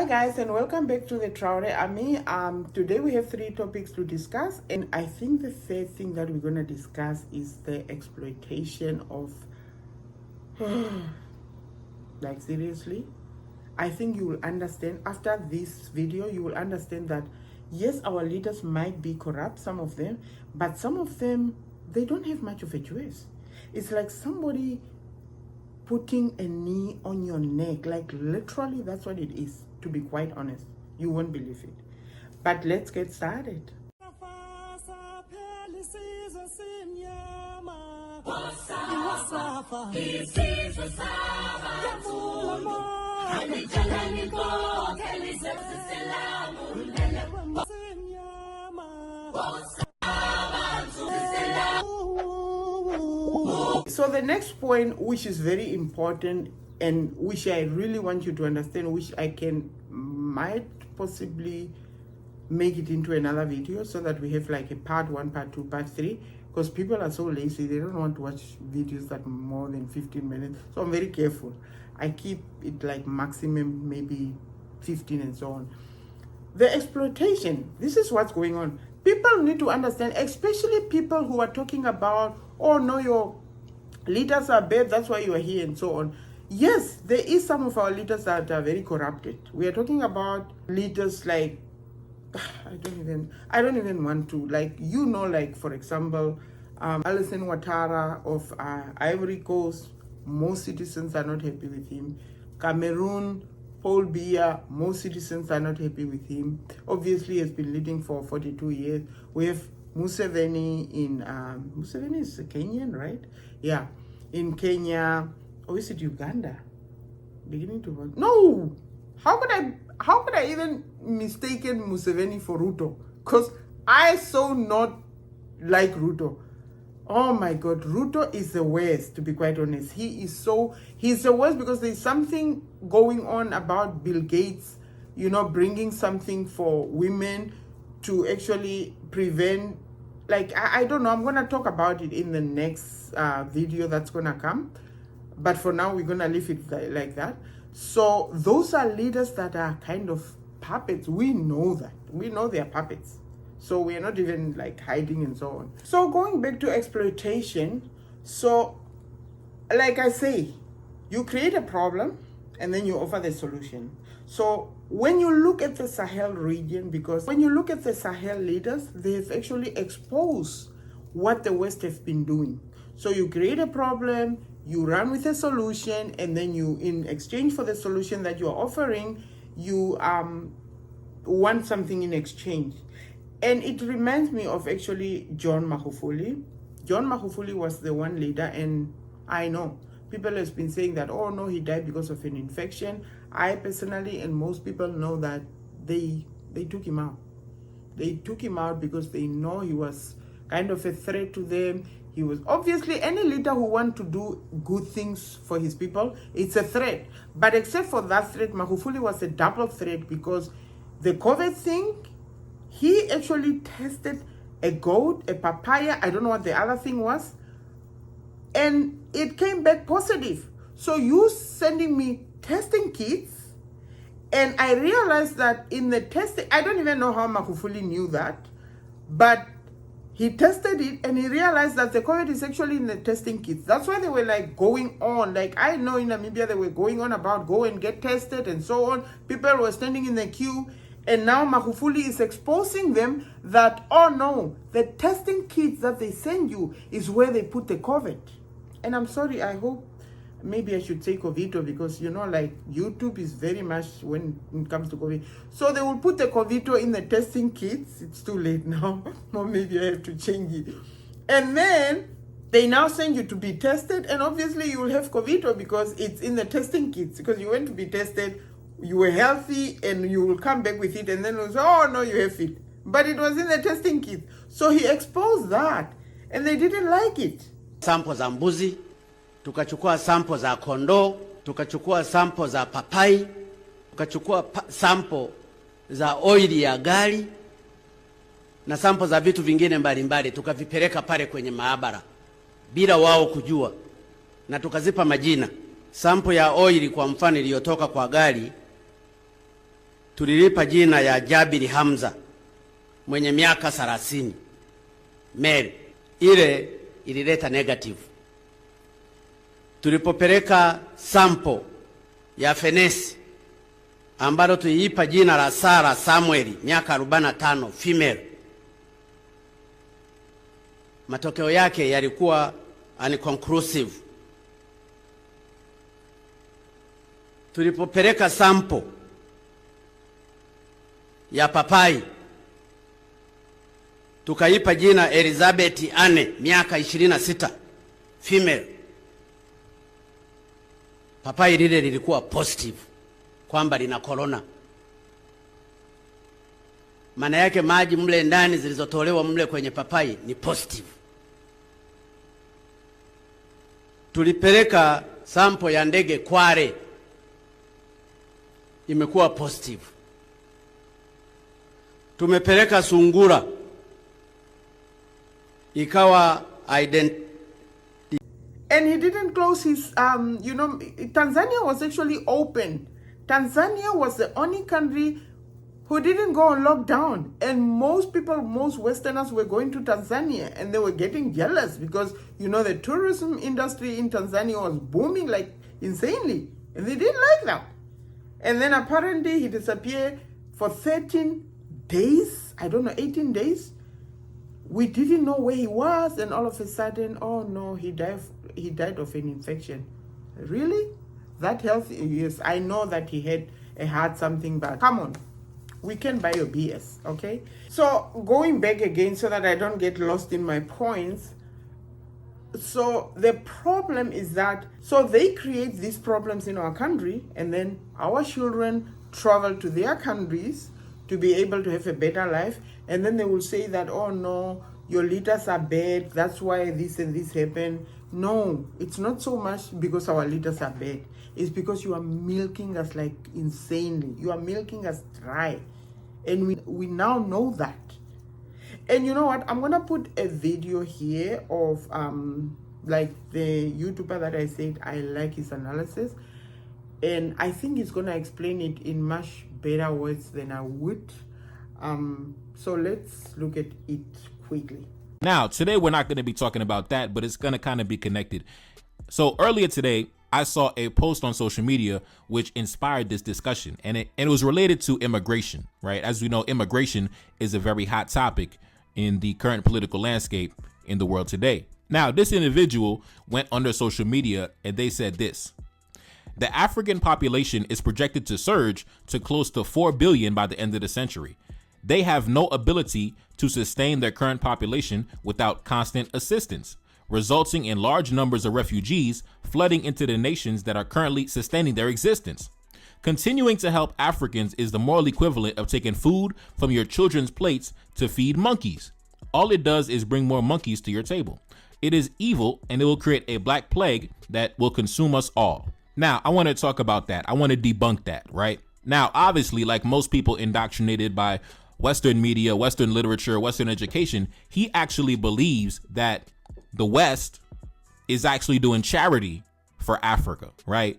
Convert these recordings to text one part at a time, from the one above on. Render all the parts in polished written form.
Hi guys, and welcome back to the Traore Army. Today we have 3 topics to discuss, and I think the first thing that we're going to discuss is the exploitation of like seriously. I think you will understand after this video, you will understand that yes, our leaders might be corrupt, some of them, but some of them, they don't have much of a choice. It's like somebody putting a knee on your neck, like literally that's what it is, to be quite honest. You won't believe it. But let's get started. So the next point, which is very important and which I really want you to understand, which might possibly make it into another video so that we have like a part 1, part 2, part 3, because people are so lazy, they don't want to watch videos that more than 15 minutes. So I'm very careful. I keep it like maximum maybe 15 and so on. The exploitation, this is what's going on. People need to understand, especially people who are talking about, oh no, your leaders are bad, that's why you are here and so on. Yes, there is some of our leaders that are very corrupted. We are talking about leaders like, I don't even want to, like, like for example, Alassane Ouattara of Ivory Coast, most citizens are not happy with him. Cameroon, Paul Biya, most citizens are not happy with him. Obviously, he has been leading for 42 years. We have Museveni in, Museveni is Kenyan, right? Yeah, in Kenya. Or is it Uganda? Beginning to work. No! How could I even mistaken Museveni for Ruto? Because I so not like Ruto. Oh my God, Ruto is the worst, to be quite honest. He's the worst because there's something going on about Bill Gates, bringing something for women to actually prevent, like, I don't know, I'm going to talk about it in the next video that's going to come. But for now, we're going to leave it like that. So those are leaders that are kind of puppets. We know that. We know they're puppets. So we're not even like hiding and so on. So going back to exploitation. So like I say, you create a problem and then you offer the solution. So when you look at the Sahel region, because when you look at the Sahel leaders, they've actually exposed what the West has been doing. So you create a problem, you run with a solution, and then you, in exchange for the solution that you're offering, you want something in exchange. And it reminds me of actually John Magufuli. John Magufuli was the one leader, and I know people have been saying that, oh no, he died because of an infection. I personally, and most people know that they took him out. They took him out because they know he was kind of a threat to them. He was obviously, any leader who wants to do good things for his people, it's a threat. But except for that threat, Magufuli was a double threat because the COVID thing, he actually tested a goat, a papaya, I don't know what the other thing was, and it came back positive. So you sending me testing kits, and I realized that in the testing, I don't even know how Magufuli knew that, but he tested it and he realized that the COVID is actually in the testing kits. That's why they were like going on. Like I know in Namibia, they were going on about go and get tested and so on. People were standing in the queue. And now Magufuli is exposing them that, oh no, the testing kits that they send you is where they put the COVID. And I'm sorry, I hope, maybe I should say Covito because, like YouTube is very much when it comes to COVID. So they will put the Covito in the testing kits. It's too late now. Or maybe I have to change it. And then they now send you to be tested. And obviously you will have Covito because it's in the testing kits. Because you went to be tested, you were healthy, and you will come back with it. And then you'll say, oh no, you have it. But it was in the testing kit. So he exposed that. And they didn't like it. Sample za mbuzi, tukachukua sample za kondoo, tukachukua sample za papai, tukachukua sample za oili ya gari na sample za vitu vingine mbalimbali, tukavipeleka pale kwenye maabara bila wao kujua, na tukazipa majina. Sample ya oili kwa mfano iliyotoka kwa gari tulilipa jina ya Jabiri Hamza mwenye miaka 30, Mary. Ile ilileta negative. Tulipopeleka sample ya fenesi ambalo tuliipa jina la Sara Samuel miaka 45, female, matokeo yake yalikuwa unconclusive. Tulipopeleka sample ya papai tukaipa jina Elizabeth Anne miaka 26, female, papai lile lilikuwa positive kwamba lina corona. Maana yake maji mle ndani zilizotolewa mle kwenye papai ni positive. Tulipeleka sample ya ndege Kware, imekuwa positive. Tumepeleka sungura, ikawa identity. And he didn't close his, Tanzania was actually open. Tanzania was the only country who didn't go on lockdown. And most people, most Westerners were going to Tanzania and they were getting jealous because, the tourism industry in Tanzania was booming like insanely. And they didn't like that. And then apparently he disappeared for 13 days, 18 days. We didn't know where he was, and all of a sudden, oh no, he died of an infection. Really? That health? Yes, I know that he had a heart something, but come on, we can buy your BS, okay? So going back again so that I don't get lost in my points. So the problem is that, so they create these problems in our country, and then our children travel to their countries to be able to have a better life, and then they will say that, oh no, your leaders are bad, that's why this and this happened. No, it's not so much because our leaders are bad. It's because you are milking us like insanely. You are milking us dry. And we now know that. And you know what? I'm going to put a video here of like the YouTuber that I said I like his analysis. And I think he's going to explain it in much better words than I would. So let's look at it quickly. Now, today we're not going to be talking about that, but it's going to kind of be connected. So earlier today, I saw a post on social media which inspired this discussion, and it was related to immigration, right? As we know, immigration is a very hot topic in the current political landscape in the world today. Now, this individual went under social media and they said this: the African population is projected to surge to close to 4 billion by the end of the century. They have no ability to sustain their current population without constant assistance, resulting in large numbers of refugees flooding into the nations that are currently sustaining their existence. Continuing to help Africans is the moral equivalent of taking food from your children's plates to feed monkeys. All it does is bring more monkeys to your table. It is evil, and it will create a black plague that will consume us all. Now, I want to talk about that. I want to debunk that, right? Now, obviously, like most people indoctrinated by Western media, Western literature, Western education, he actually believes that the West is actually doing charity for Africa, right?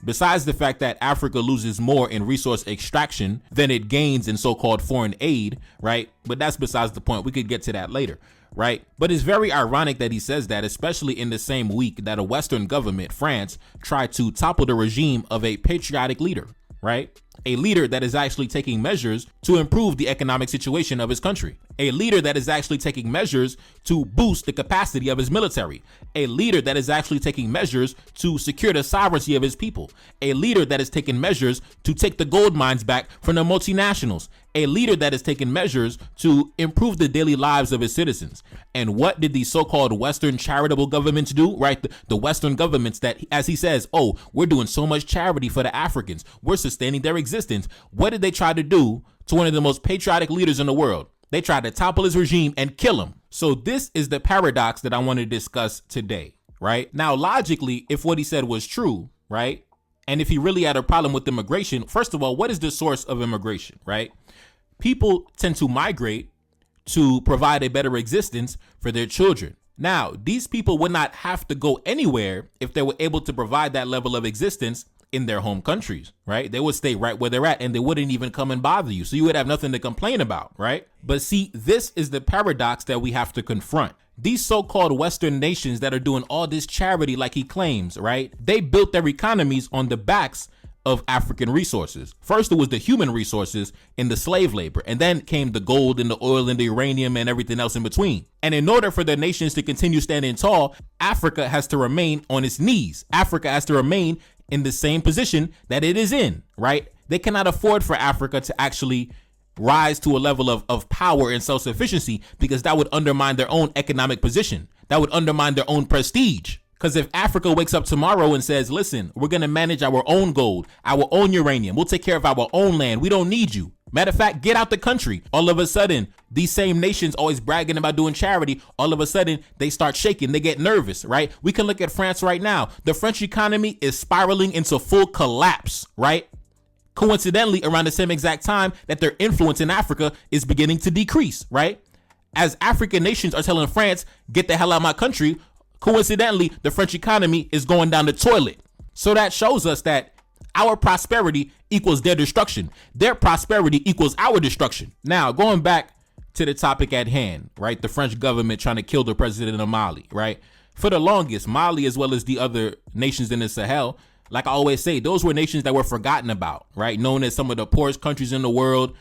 Besides the fact that Africa loses more in resource extraction than it gains in so-called foreign aid, right? But that's besides the point. We could get to that later, right? But it's very ironic that he says that, especially in the same week that a Western government, France, tried to topple the regime of a patriotic leader, right? A leader that is actually taking measures to improve the economic situation of his country. A leader that is actually taking measures to boost the capacity of his military. A leader that is actually taking measures to secure the sovereignty of his people. A leader that is taking measures to take the gold mines back from the multinationals. A leader that is taking measures to improve the daily lives of his citizens. And what did these so-called Western charitable governments do, right? The Western governments that, as he says, oh, we're doing so much charity for the Africans. We're sustaining their existence. What did they try to do to one of the most patriotic leaders in the world? They tried to topple his regime and kill him. So this is the paradox that I want to discuss today, right? Now, logically, if what he said was true, right? And if he really had a problem with immigration, first of all, what is the source of immigration, right? People tend to migrate to provide a better existence for their children. Now, these people would not have to go anywhere if they were able to provide that level of existence in their home countries, right? They would stay right where they're at and they wouldn't even come and bother you. So you would have nothing to complain about, right? But see, this is the paradox that we have to confront. These so-called Western nations that are doing all this charity like he claims, right? They built their economies on the backs of African resources. First, it was the human resources and the slave labor, and then came the gold and the oil and the uranium and everything else in between. And in order for the nations to continue standing tall, Africa has to remain on its knees. Africa has to remain in the same position that it is in, right? They cannot afford for Africa to actually rise to a level of power and self-sufficiency, because that would undermine their own economic position. That would undermine their own prestige. Because if Africa wakes up tomorrow and says, listen, we're going to manage our own gold, our own uranium, we'll take care of our own land, we don't need you. Matter of fact, get out the country. All of a sudden, these same nations always bragging about doing charity, all of a sudden, they start shaking, they get nervous, right? We can look at France right now. The French economy is spiraling into full collapse, right? Coincidentally, around the same exact time that their influence in Africa is beginning to decrease, right? As African nations are telling France, get the hell out of my country, coincidentally, the French economy is going down the toilet. So that shows us that our prosperity equals their destruction. Their prosperity equals our destruction. Now, going back to the topic at hand, right? The French government trying to kill the president of Mali, right? For the longest, Mali, as well as the other nations in the Sahel, like I always say, those were nations that were forgotten about, right? Known as some of the poorest countries in the world.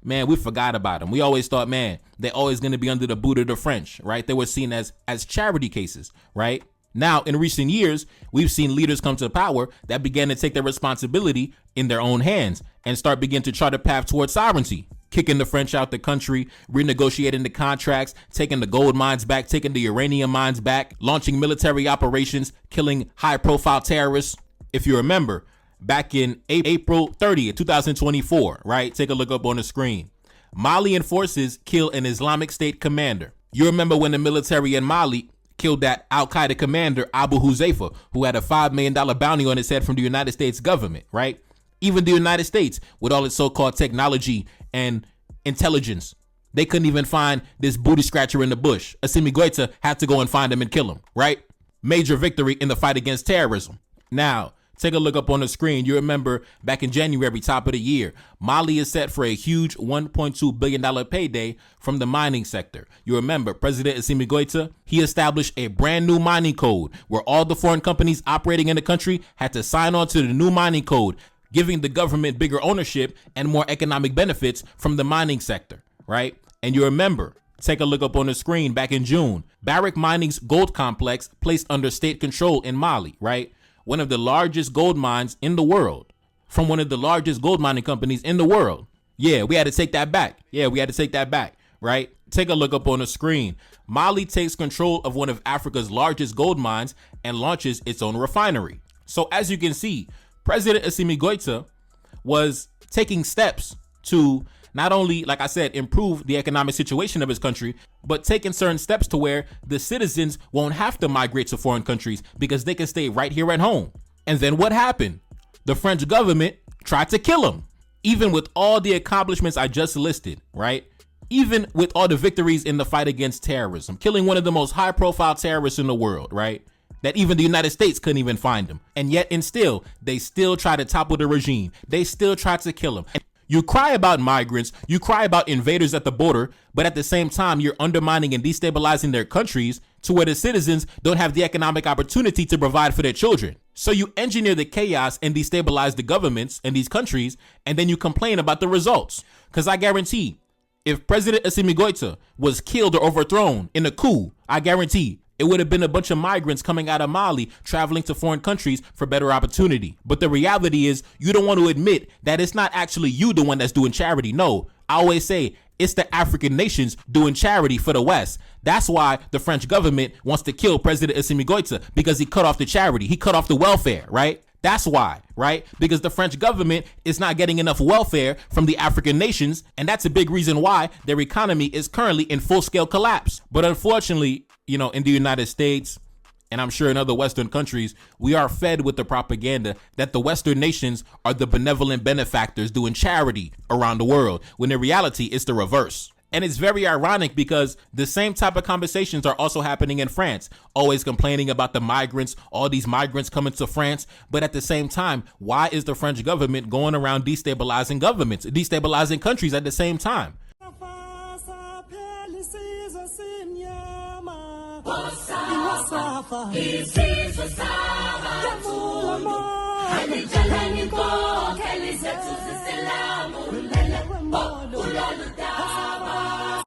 Man, we forgot about them. We always thought, man, they're always going to be under the boot of the French, right? They were seen as charity cases, right? Now, in recent years, we've seen leaders come to power that began to take their responsibility in their own hands and begin to chart a path towards sovereignty, kicking the French out the country, renegotiating the contracts, taking the gold mines back, taking the uranium mines back, launching military operations, killing high-profile terrorists. If you remember, back in April 30th, 2024, right? Take a look up on the screen. Malian forces kill an Islamic State commander. You remember when the military in Mali killed that Al-Qaeda commander, Abu Huzaifa, who had a $5 million bounty on his head from the United States government, right? Even the United States, with all its so-called technology and intelligence, they couldn't even find this booty scratcher in the bush. Assimi Goïta had to go and find him and kill him, right? Major victory in the fight against terrorism. Now, take a look up on the screen. You remember back in January, top of the year, Mali is set for a huge $1.2 billion payday from the mining sector. You remember President Assimi Goïta, he established a brand new mining code where all the foreign companies operating in the country had to sign on to the new mining code, giving the government bigger ownership and more economic benefits from the mining sector, right? And you remember, take a look up on the screen, back in June, Barrick Mining's gold complex placed under state control in Mali, right? One of the largest gold mines in the world, from one of the largest gold mining companies in the world. Yeah, we had to take that back. Right? Take a look up on the screen. Mali takes control of one of Africa's largest gold mines and launches its own refinery. So as you can see, President Assimi Goïta was taking steps to not only, like I said, improve the economic situation of his country, but taking certain steps to where the citizens won't have to migrate to foreign countries because they can stay right here at home. And then what happened? The French government tried to kill him. Even with all the accomplishments I just listed, right? Even with all the victories in the fight against terrorism, killing one of the most high-profile terrorists in the world, right? That even the United States couldn't even find him. And yet, they still try to topple the regime. They still try to kill him. And you cry about migrants, you cry about invaders at the border, but at the same time, you're undermining and destabilizing their countries to where the citizens don't have the economic opportunity to provide for their children. So you engineer the chaos and destabilize the governments in these countries, and then you complain about the results. Because I guarantee, if President Assimi Goïta was killed or overthrown in a coup, I guarantee it would have been a bunch of migrants coming out of Mali, traveling to foreign countries for better opportunity. But the reality is, you don't want to admit that it's not actually you the one that's doing charity. No, I always say it's the African nations doing charity for the West. That's why the French government wants to kill President Assimi Goïta, because he cut off the charity. He cut off the welfare, right? That's why, right? Because the French government is not getting enough welfare from the African nations, and that's a big reason why their economy is currently in full-scale collapse. But unfortunately, in the United States, and I'm sure in other Western countries, we are fed with the propaganda that the Western nations are the benevolent benefactors doing charity around the world, when in reality, it's the reverse. And it's very ironic because the same type of conversations are also happening in France, always complaining about the migrants, all these migrants coming to France. But at the same time, why is the French government going around destabilizing governments, destabilizing countries at the same time?